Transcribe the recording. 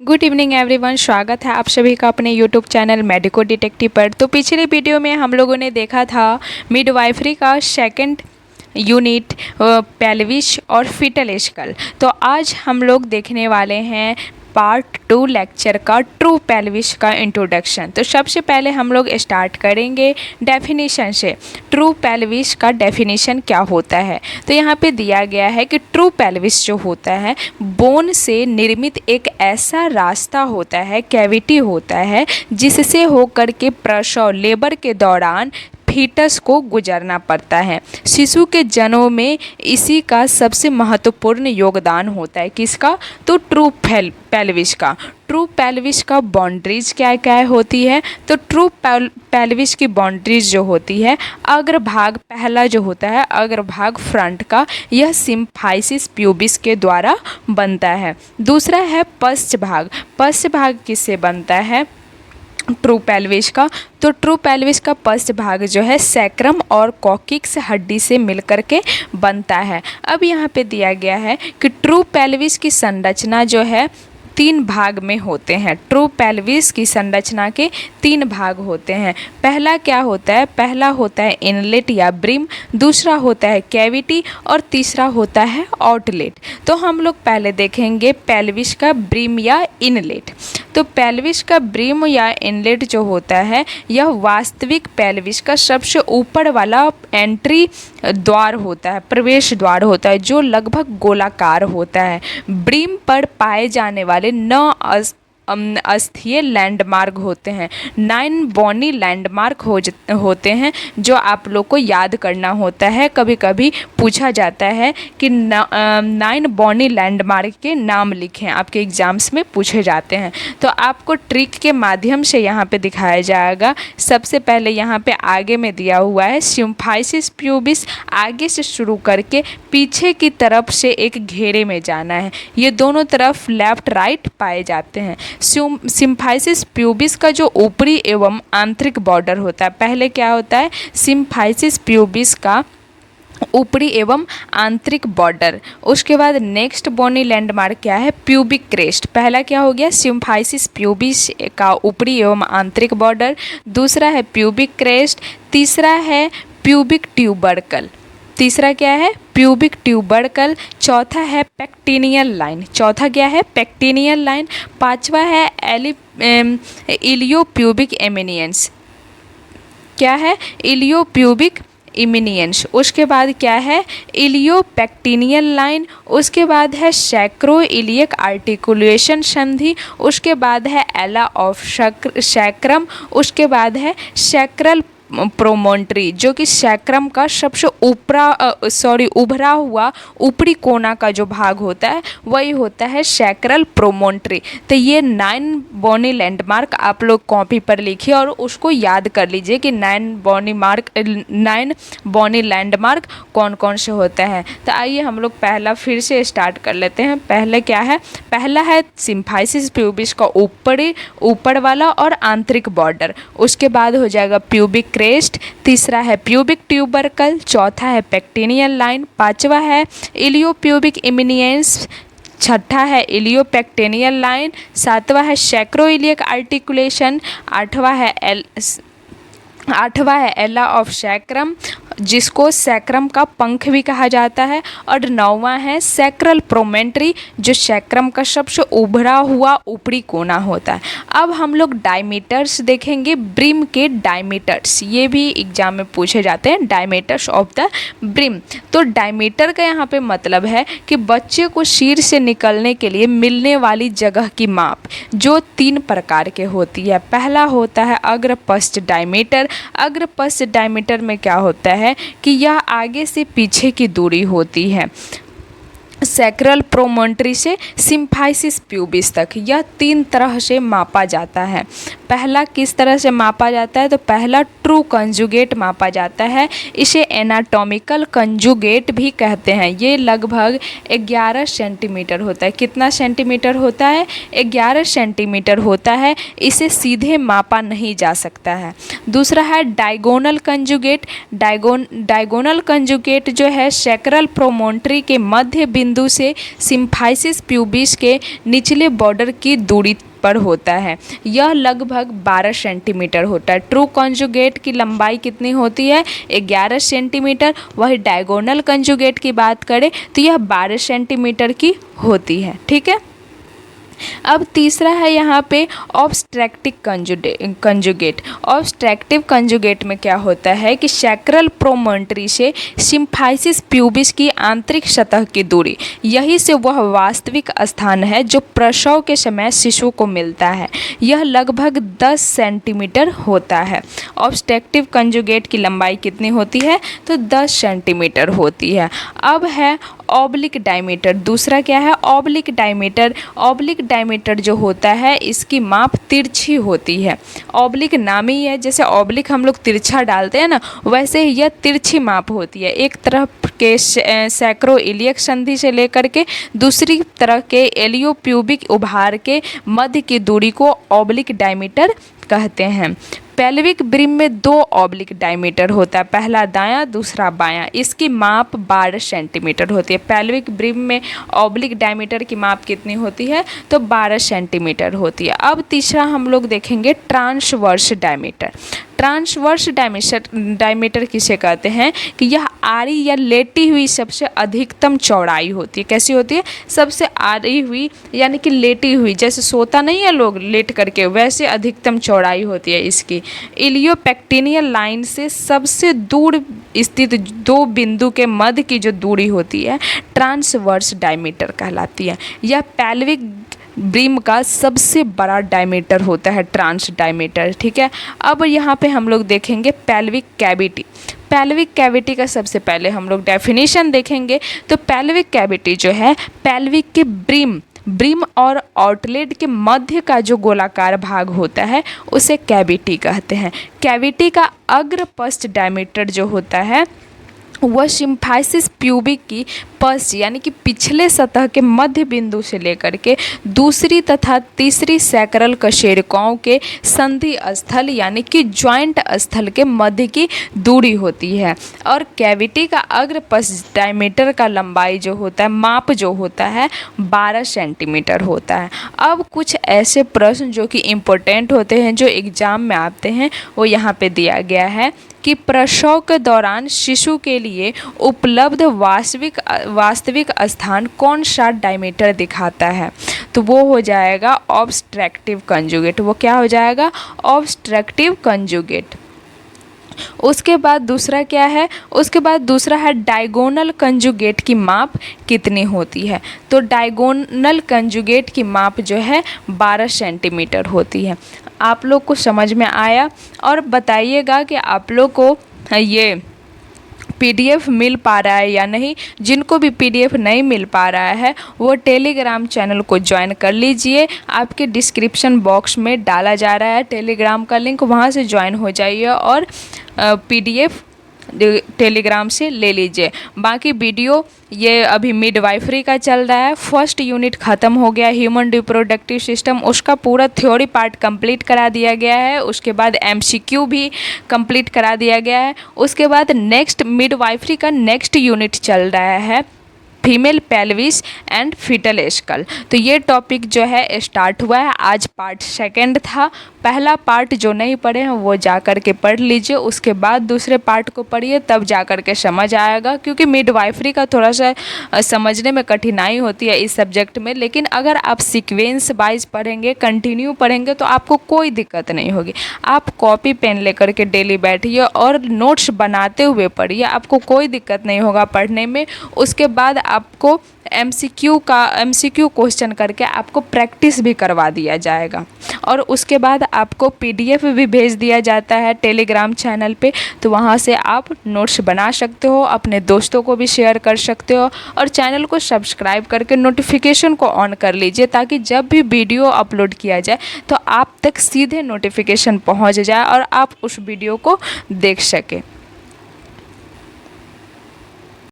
Good evening everyone, स्वागत है आप सभी का अपने यूट्यूब चैनल मेडिको डिटेक्टिव पर। तो पिछले वीडियो में हम लोगों ने देखा था मिडवाइफरी का सेकंड यूनिट पेल्विस और फीटल स्कल। तो आज हम लोग देखने वाले हैं पार्ट 2 लेक्चर का ट्रू पेल्विस का इंट्रोडक्शन। तो सबसे पहले हम लोग स्टार्ट करेंगे डेफिनेशन से। ट्रू पेल्विस का डेफिनेशन क्या होता है, तो यहाँ पे दिया गया है कि ट्रू पेल्विस जो होता है बोन से निर्मित एक ऐसा रास्ता होता है, कैविटी होता है, जिससे होकर के प्रसव लेबर के दौरान फीटस को गुजरना पड़ता है। शिशु के जन्म में इसी का सबसे महत्वपूर्ण योगदान होता है। किसका? तो ट्रू पेल्विस का। ट्रू पेल्विस का बाउंड्रीज क्या क्या होती है? तो ट्रू पेल्विस की बाउंड्रीज जो होती है, अग्रभाग पहला जो होता है अग्रभाग फ्रंट का, यह सिम्फाइसिस प्यूबिस के द्वारा बनता है। दूसरा है पश्च भाग। पश्च भाग किससे बनता है? ट्रू पेल्विस का। तो ट्रू पेल्विस का पश्च भाग जो है सैक्रम और कॉकिक्स हड्डी से मिलकर के बनता है। अब यहाँ पे दिया गया है कि ट्रू पेल्विस की संरचना जो है 3 भाग में होते हैं। ट्रू पेल्विस की संरचना के 3 भाग होते हैं। पहला क्या होता है? पहला होता है इनलेट या ब्रिम, दूसरा होता है कैविटी और तीसरा होता है आउटलेट। तो हम लोग पहले देखेंगे पेल्विस का ब्रिम या इनलेट। तो पेल्विस का ब्रिम या इनलेट जो होता है, यह वास्तविक पेल्विस का सबसे ऊपर वाला एंट्री द्वार होता है, प्रवेश द्वार होता है, जो लगभग गोलाकार होता है। ब्रिम पर पाए जाने वाले 9 अस्थीय लैंडमार्क होते हैं। 9 बोनी लैंडमार्क होते हैं, जो आप लोग को याद करना होता है। कभी कभी पूछा जाता है कि 9 बोनी लैंडमार्क के नाम लिखें, आपके एग्जाम्स में पूछे जाते हैं। तो आपको ट्रिक के माध्यम से यहाँ पे दिखाया जाएगा। सबसे पहले यहाँ पे आगे में दिया हुआ है सिम्फाइसिस प्यूबिस, आगे से शुरू करके पीछे की तरफ से एक घेरे में जाना है। ये दोनों तरफ लेफ्ट राइट पाए जाते हैं। सिम्फाइसिस प्यूबिस का जो ऊपरी एवं आंतरिक बॉर्डर होता है, पहले क्या होता है? सिम्फाइसिस प्यूबिस का ऊपरी एवं आंतरिक बॉर्डर। उसके बाद नेक्स्ट बोनी लैंडमार्क क्या है? Pubic crest. पहला क्या हो गया? सिम्फाइसिस प्यूबिस का ऊपरी एवं आंतरिक बॉर्डर, दूसरा है प्यूबिक क्रेस्ट, तीसरा है प्यूबिक ट्यूबरकल। तीसरा क्या है? Pubic tubercle. चौथा है पेक्टिनियल लाइन। चौथा क्या है? पेक्टिनियल लाइन। पांचवा है इलियोप्यूबिक एमिनियंस। क्या है? इलियोप्यूबिक इमिनियंस। उसके बाद क्या है? इलियोपेक्टिनियल लाइन। उसके बाद है सैक्रो इलियक आर्टिकुलेशन संधि। उसके बाद है एला ऑफ सैक्रम। उसके बाद है सैक्रल प्रोमोन्ट्री, जो कि सैक्रम का सबसे उभरा हुआ ऊपरी कोना का जो भाग होता है वही होता है सैक्रल प्रोमोन्ट्री। तो ये 9 बोनी लैंडमार्क आप लोग कॉपी पर लिखिए और उसको याद कर लीजिए कि 9 बोनी लैंडमार्क कौन कौन से होते हैं। तो आइए हम लोग पहला फिर से स्टार्ट कर लेते हैं। पहले क्या है? पहला है सिम्फाइसिस प्यूबिस का ऊपर वाला और आंतरिक बॉर्डर। उसके बाद हो जाएगा प्यूबिक क्रेस्ट, तीसरा है प्यूबिक ट्यूबरकल, चौथा है पेक्टिनियल लाइन, पांचवा है इलियोप्यूबिक इमिनियंस, छठा है इलियोपेक्टिनियल लाइन, सातवां है सैक्रोइलियक आर्टिकुलेशन, आठवां है एला ऑफ सैक्रम, जिसको सैक्रम का पंख भी कहा जाता है, और 9वां है सैक्रल प्रोमेंट्री, जो सैक्रम का सबसे उभरा हुआ ऊपरी कोना होता है। अब हम लोग डायमीटर्स देखेंगे, ब्रिम के डायमीटर्स, ये भी एग्जाम में पूछे जाते हैं, डायमीटर्स ऑफ द ब्रिम। तो डायमीटर का यहाँ पे मतलब है कि बच्चे को सिर से निकलने के लिए मिलने वाली जगह की माप, जो 3 प्रकार के होती है। पहला होता है अग्रपश्च डायमीटर। अग्रपश्च डायमीटर में क्या होता है कि यह आगे से पीछे की दूरी होती है सैक्रल प्रोमोन्ट्री से सिम्फाइसिस प्यूबिस तक। यह 3 तरह से मापा जाता है। पहला किस तरह से मापा जाता है, तो पहला ट्रू कंजुगेट मापा जाता है। इसे एनाटॉमिकल कंजुगेट भी कहते हैं। ये लगभग 11 सेंटीमीटर होता है। कितना सेंटीमीटर होता है? 11 सेंटीमीटर होता है। इसे सीधे मापा नहीं जा सकता है। दूसरा है डायगोनल कंजुगेट। डायगोनल कंजुगेट जो है सैक्रल प्रोमोन्ट्री के मध्य बिंदु से सिम्फाइसिस प्यूबिस के निचले बॉर्डर की दूरी पर होता है। यह लगभग 12 सेंटीमीटर होता है। ट्रू कंजुगेट की लंबाई कितनी होती है? 11 सेंटीमीटर। वही डायगोनल कंजुगेट की बात करें तो यह 12 सेंटीमीटर की होती है। ठीक है। अब तीसरा है यहाँ पे ऑब्स्ट्रक्टिव कंजुगेट। ऑब्स्ट्रक्टिव कंजुगेट में क्या होता है कि सैक्रल प्रोमोन्ट्री से सिम्फाइसिस प्यूबिस की आंतरिक सतह की दूरी, यही से वह वास्तविक स्थान है जो प्रसव के समय शिशु को मिलता है। यह लगभग 10 सेंटीमीटर होता है। ऑब्स्ट्रक्टिव कंजुगेट की लंबाई कितनी होती है? तो 10 सेंटीमीटर होती है। अब है ऑब्लिक डायमीटर। दूसरा क्या है? Oblique diameter. ऑब्लिक डायमीटर जो होता है इसकी माप तिरछी होती है। ऑब्लिक नाम ही है, जैसे ऑब्लिक हम लोग तिरछा डालते हैं ना, वैसे ही यह तिरछी माप होती है। एक तरफ के सैक्रोइलियक संधि से लेकर के दूसरी तरफ के एलियोप्यूबिक उभार के मध्य की दूरी को ऑब्लिक डायमीटर कहते हैं। पेल्विक ब्रिम में 2 ऑब्लिक डायमीटर होता है, पहला दायां दूसरा बायां। इसकी माप 12 सेंटीमीटर होती है। पेल्विक ब्रिम में ऑब्लिक डायमीटर की माप कितनी होती है? तो 12 सेंटीमीटर होती है। अब तीसरा हम लोग देखेंगे ट्रांसवर्स डायमीटर। ट्रांसवर्स डायमीटर किसे कहते हैं कि यह आड़ी या लेटी हुई सबसे अधिकतम चौड़ाई होती है। कैसी होती है? सबसे आड़ी हुई यानी कि लेटी हुई, जैसे सोता नहीं है लोग लेट करके, वैसे अधिकतम चौड़ाई होती है इसकी। इलियोपेक्टिनियल लाइन से सबसे दूर स्थित 2 बिंदु के मध्य की जो दूरी होती है ट्रांसवर्स डायमीटर कहलाती है। यह पेल्विक ब्रिम का सबसे बड़ा डायमीटर होता है, ट्रांस डायमीटर। ठीक है। अब यहाँ पे हम लोग देखेंगे पेल्विक कैविटी। पेल्विक कैविटी का सबसे पहले हम लोग डेफिनेशन देखेंगे। तो पेल्विक कैविटी जो है पेल्विक के ब्रिम और आउटलेट के मध्य का जो गोलाकार भाग होता है उसे कैविटी कहते हैं। कैविटी का अग्रपश्च डायमीटर जो होता है वह सिम्फाइसिस प्यूबिक की पश्च यानी कि पिछले सतह के मध्य बिंदु से लेकर के दूसरी तथा तीसरी सैक्रल कशेरुकाओं के संधि स्थल यानी कि ज्वाइंट स्थल के मध्य की दूरी होती है। और कैविटी का अग्रपश्च डायमीटर का लंबाई जो होता है, माप जो होता है 12 सेंटीमीटर होता है। अब कुछ ऐसे प्रश्न जो कि इम्पोर्टेंट होते हैं, जो एग्जाम में आते हैं, वो यहाँ पे दिया गया है कि प्रसव के दौरान शिशु के लिए उपलब्ध वास्तविक स्थान कौन सा डायमीटर दिखाता है? तो वो हो जाएगा ऑब्स्ट्रक्टिव कंजुगेट। वो क्या हो जाएगा? Obstructive conjugate. उसके बाद दूसरा क्या है? उसके बाद दूसरा है डायगोनल कंजुगेट की माप कितनी होती है? तो डायगोनल कंजुगेट की माप जो है 12 सेंटीमीटर होती है। आप लोग को समझ में आया? और बताइएगा कि आप लोग को ये PDF मिल पा रहा है या नहीं। जिनको भी PDF नहीं मिल पा रहा है वो टेलीग्राम चैनल को ज्वाइन कर लीजिए। आपके डिस्क्रिप्शन बॉक्स में डाला जा रहा है टेलीग्राम का लिंक, वहाँ से ज्वाइन हो जाइए और PDF टेलीग्राम से ले लीजिए। बाकी वीडियो ये अभी मिडवाइफरी का चल रहा है। फर्स्ट यूनिट ख़त्म हो गया, ह्यूमन रिप्रोडक्टिव सिस्टम, उसका पूरा थ्योरी पार्ट कंप्लीट करा दिया गया है। उसके बाद MCQ भी कंप्लीट करा दिया गया है। उसके बाद नेक्स्ट मिडवाइफरी का नेक्स्ट यूनिट चल रहा है female pelvis and foetal skull. तो ये टॉपिक जो है स्टार्ट हुआ है। आज पार्ट 2 था। पहला पार्ट जो नहीं पढ़े हैं वो जा कर के पढ़ लीजिए, उसके बाद दूसरे पार्ट को पढ़िए, तब जा कर के समझ आएगा। क्योंकि मिडवाइफरी का थोड़ा सा समझने में कठिनाई होती है इस सब्जेक्ट में, लेकिन अगर आप सीक्वेंस वाइज पढ़ेंगे, कंटिन्यू पढ़ेंगे, तो आपको कोई दिक्कत नहीं होगी। आप कॉपी पेन लेकर के डेली बैठिए और नोट्स बनाते हुए पढ़िए, आपको कोई दिक्कत नहीं होगा पढ़ने में। उसके बाद आपको एमसीक्यू क्वेश्चन करके आपको प्रैक्टिस भी करवा दिया जाएगा। और उसके बाद आपको पीडीएफ भी भेज दिया जाता है टेलीग्राम चैनल पे, तो वहाँ से आप नोट्स बना सकते हो, अपने दोस्तों को भी शेयर कर सकते हो। और चैनल को सब्सक्राइब करके नोटिफिकेशन को ऑन कर लीजिए, ताकि जब भी वीडियो अपलोड किया जाए तो आप तक सीधे नोटिफिकेशन पहुँच जाए और आप उस वीडियो को देख सकें।